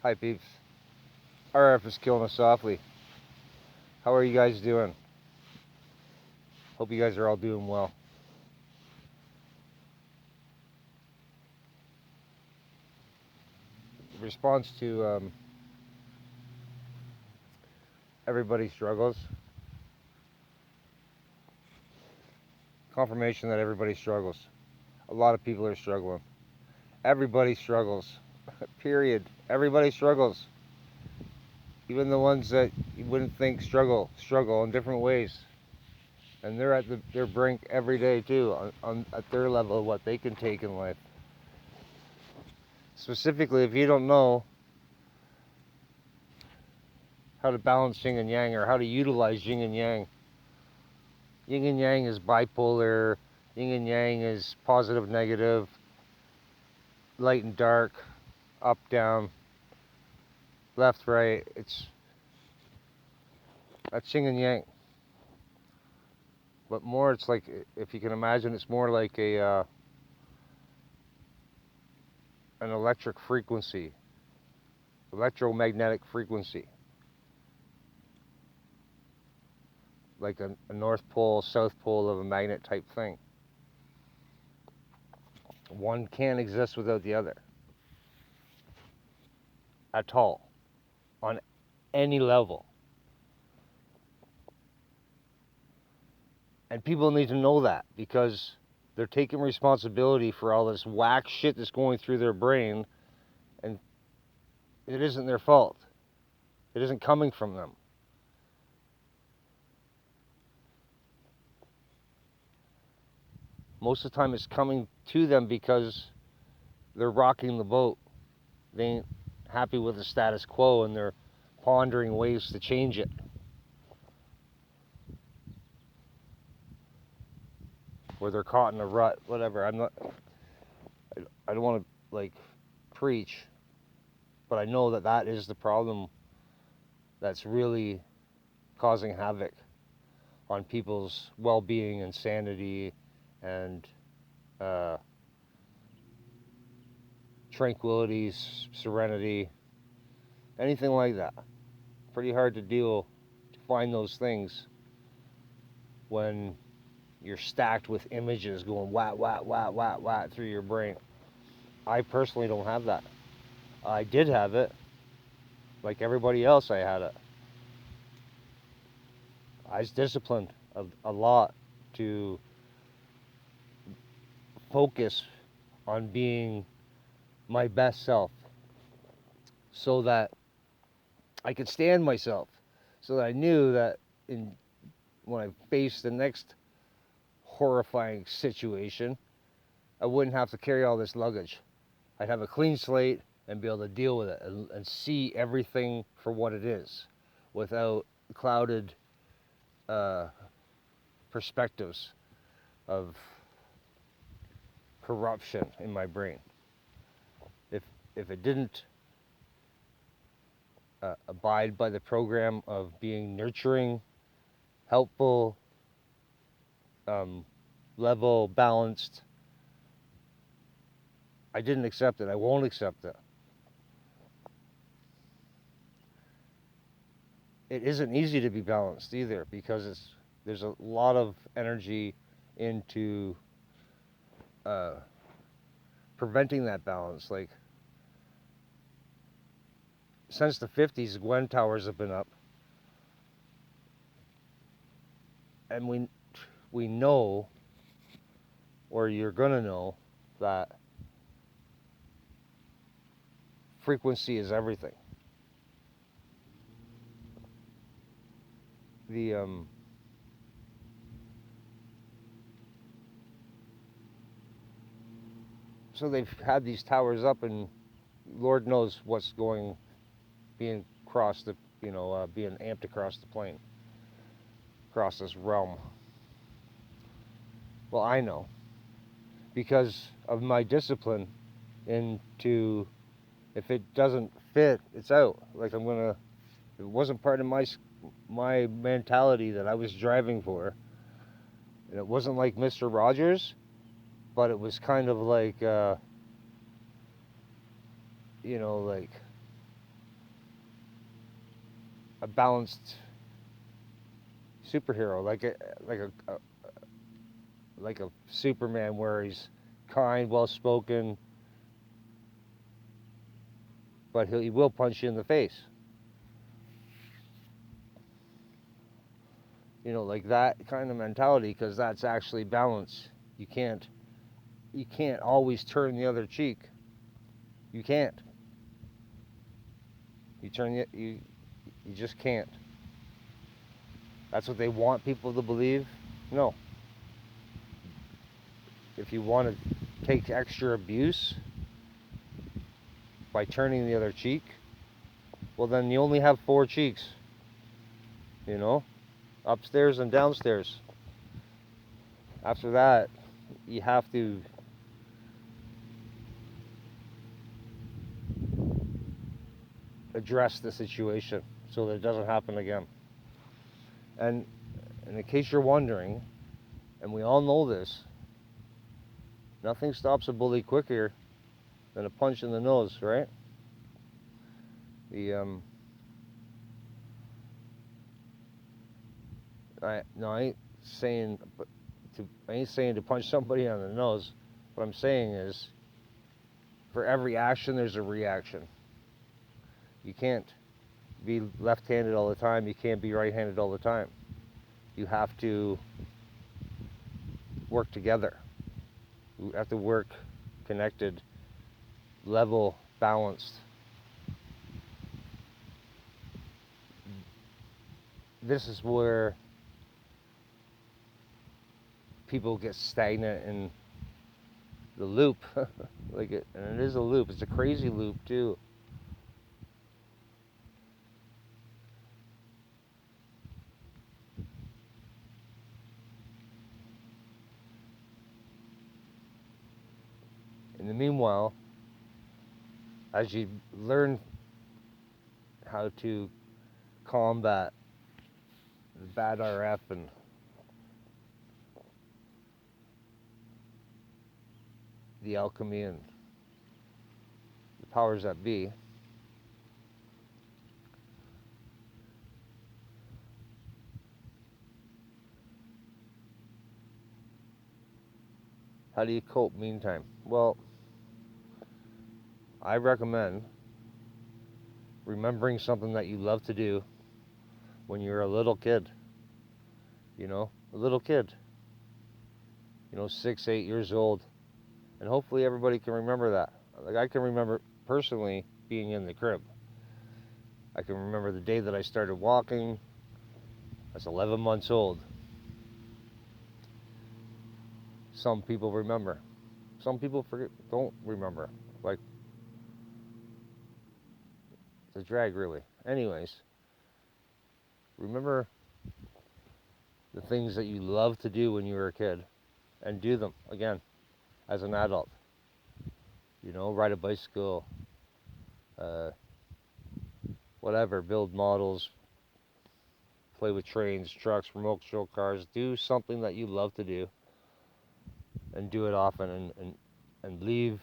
Hi peeps. RF is killing us softly. How are you guys doing? Hope you guys are all doing well. Response to everybody's struggles. Confirmation that everybody struggles. A lot of people are struggling. Everybody struggles. Period. Everybody struggles. Even the ones that you wouldn't think struggle in different ways. And they're at their brink every day too, at their level of what they can take in life. Specifically, if you don't know how to balance yin and yang or how to utilize yin and yang. Yin and yang is bipolar, yin and yang is positive, negative, light and dark, up, down, left, right. That's yin and yang. But more, it's like, if you can imagine, it's more like an electric frequency, electromagnetic frequency. Like a North Pole, South Pole of a magnet type thing. One can't exist without the other. At all. On any level. And people need to know that because they're taking responsibility for all this whack shit that's going through their brain, and it isn't their fault. It isn't coming from them. Most of the time it's coming to them because they're rocking the boat. They ain't happy with the status quo and they're pondering ways to change it. Or they're caught in a rut, whatever. I don't want to like preach, but I know that is the problem that's really causing havoc on people's well-being and sanity and tranquility, serenity, anything like that. Pretty hard to find those things when you're stacked with images going whack, whack, whack, whack, whack through your brain. I personally don't have that. I did have it. Like everybody else, I had it. I was disciplined a lot to focus on being my best self so that I could stand myself, so that I knew that when I faced the next horrifying situation, I wouldn't have to carry all this luggage. I'd have a clean slate and be able to deal with it and see everything for what it is without clouded perspectives of corruption in my brain. If it didn't abide by the program of being nurturing, helpful, level, balanced, I didn't accept it. I won't accept it. It isn't easy to be balanced either because there's a lot of energy into preventing that balance. Like since the 50s, Gwen towers have been up, and we know, or you're gonna know, that frequency is everything. So they've had these towers up, and Lord knows what's being crossed, being amped across the plane, across this realm. Well, I know because of my discipline into, if it doesn't fit, it's out. Like it wasn't part of my mentality that I was driving for. And it wasn't like Mr. Rogers, but it was kind of like, like a balanced superhero, like a Superman, where he's kind, well-spoken, but he will punch you in the face. You know, like that kind of mentality, because that's actually balance. You can't always turn the other cheek. You can't. You just can't. That's what they want people to believe. No. If you want to take extra abuse by turning the other cheek, well, then you only have 4 cheeks. You know, upstairs and downstairs. After that, you have to address the situation so that it doesn't happen again. And in case you're wondering, and we all know this, nothing stops a bully quicker than a punch in the nose, right? I ain't saying to punch somebody on the nose. What I'm saying is, for every action, there's a reaction. You can't be left-handed all the time. You can't be right-handed all the time. You have to work together. You have to work connected, level, balanced. This is where people get stagnant in the loop. And it is a loop. It's a crazy loop too. In the meanwhile, as you learn how to combat the bad RF and the alchemy and the powers that be, how do you cope meantime? Well, I recommend remembering something that you love to do when you're a little kid. You know, a little kid. 6, 8 years old. And hopefully everybody can remember that. Like, I can remember personally being in the crib. I can remember the day that I started walking. I was 11 months old. Some people remember. Some people don't remember. Like, it's a drag, really. Anyways, remember the things that you loved to do when you were a kid, and do them again as an adult. Ride a bicycle, whatever, build models, play with trains, trucks, remote control cars. Do something that you love to do, and do it often, and leave,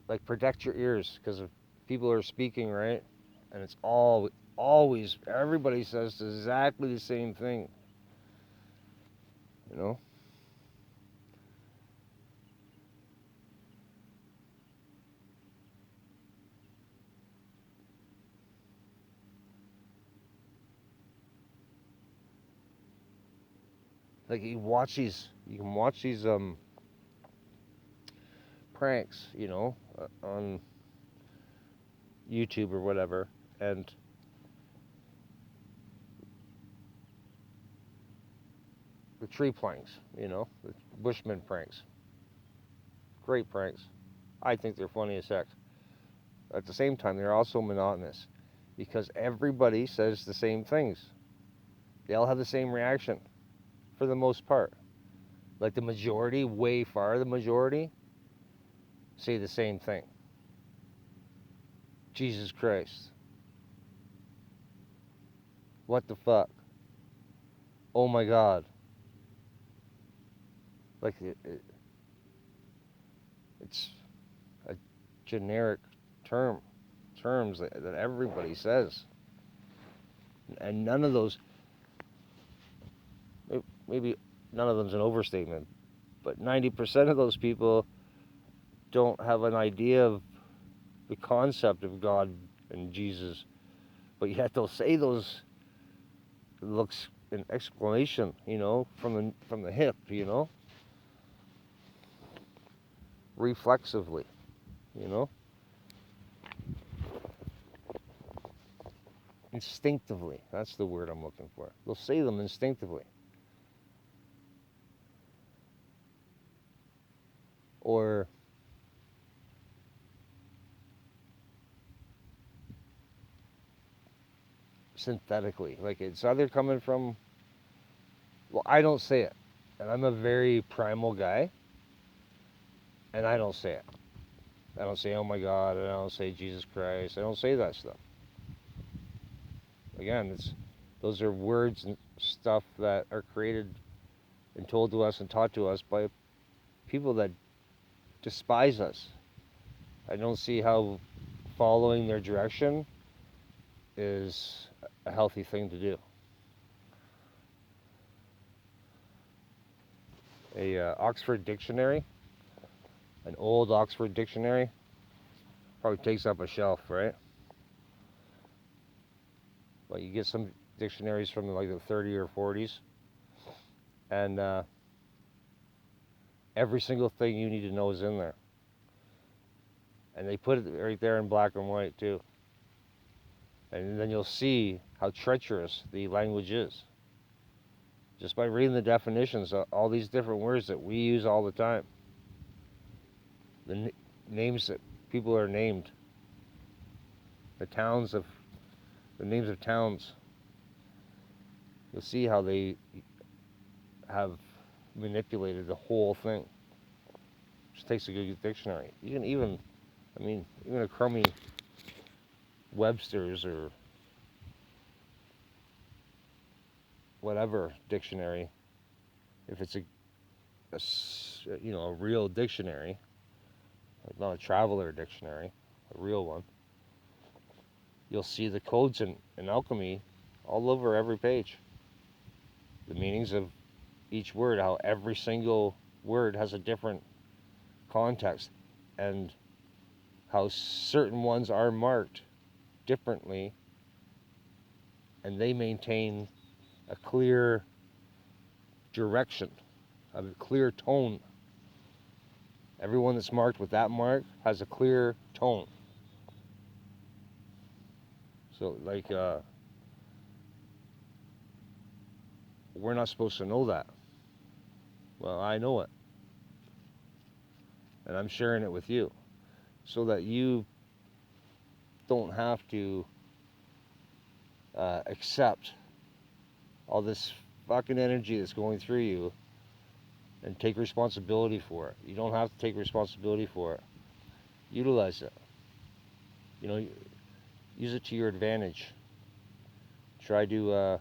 like, protect your ears, because if people are speaking, right, and it's always, everybody says exactly the same thing, like, you can watch these pranks, on YouTube or whatever, and the tree pranks, the Bushman pranks. Great pranks. I think they're funny as heck. At the same time, they're also monotonous, because everybody says the same things. They all have the same reaction, for the most part. Like, the majority, the majority, say the same thing. Jesus Christ. What the fuck? Oh my God. Like, it's a generic term. terms that everybody says. And none of those, maybe none of them's an overstatement, but 90% of those people don't have an idea of the concept of God and Jesus, but yet they'll say those looks an exclamation, from the hip, reflexively, instinctively. That's the word I'm looking for. They'll say them instinctively. Or synthetically. Like it's either coming from, well, I don't say it. And I'm a very primal guy. And I don't say it. I don't say, oh my God. I don't say Jesus Christ. I don't say that stuff. Again, those are words and stuff that are created and told to us and taught to us by people that despise us. I don't see how following their direction is a healthy thing to do. A Oxford dictionary, an old Oxford dictionary, probably takes up a shelf, right? But you get some dictionaries from like the 30s or 40s, and every single thing you need to know is in there. And they put it right there in black and white too. And then you'll see how treacherous the language is. Just by reading the definitions of all these different words that we use all the time. The names that people are named. The names of towns. You'll see how they have manipulated the whole thing. Just takes a good dictionary. You can even a crummy Webster's or whatever dictionary, if it's a real dictionary, like not a traveler dictionary, a real one, you'll see the codes in alchemy all over every page. The meanings of each word, how every single word has a different context, and how certain ones are marked differently, and they maintain a clear direction, a clear tone. Everyone that's marked with that mark has a clear tone. So, like, we're not supposed to know that. Well, I know it. And I'm sharing it with you so that you don't have to accept all this fucking energy that's going through you and take responsibility for it. You don't have to take responsibility for it. Utilize it. Use it to your advantage. Try to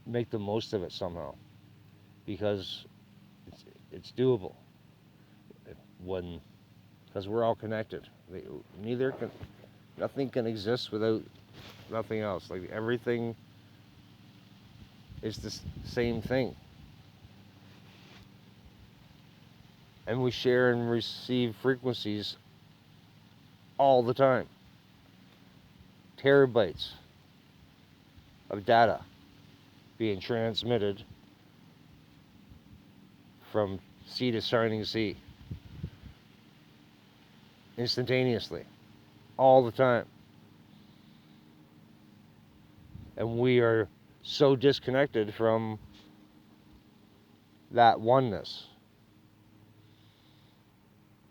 make the most of it somehow, because it's doable. Because we're all connected. Nothing can exist without nothing else. Like everything is the same thing. And we share and receive frequencies all the time. Terabytes of data being transmitted from sea to shining sea. Instantaneously. All the time. And we are so disconnected from that oneness.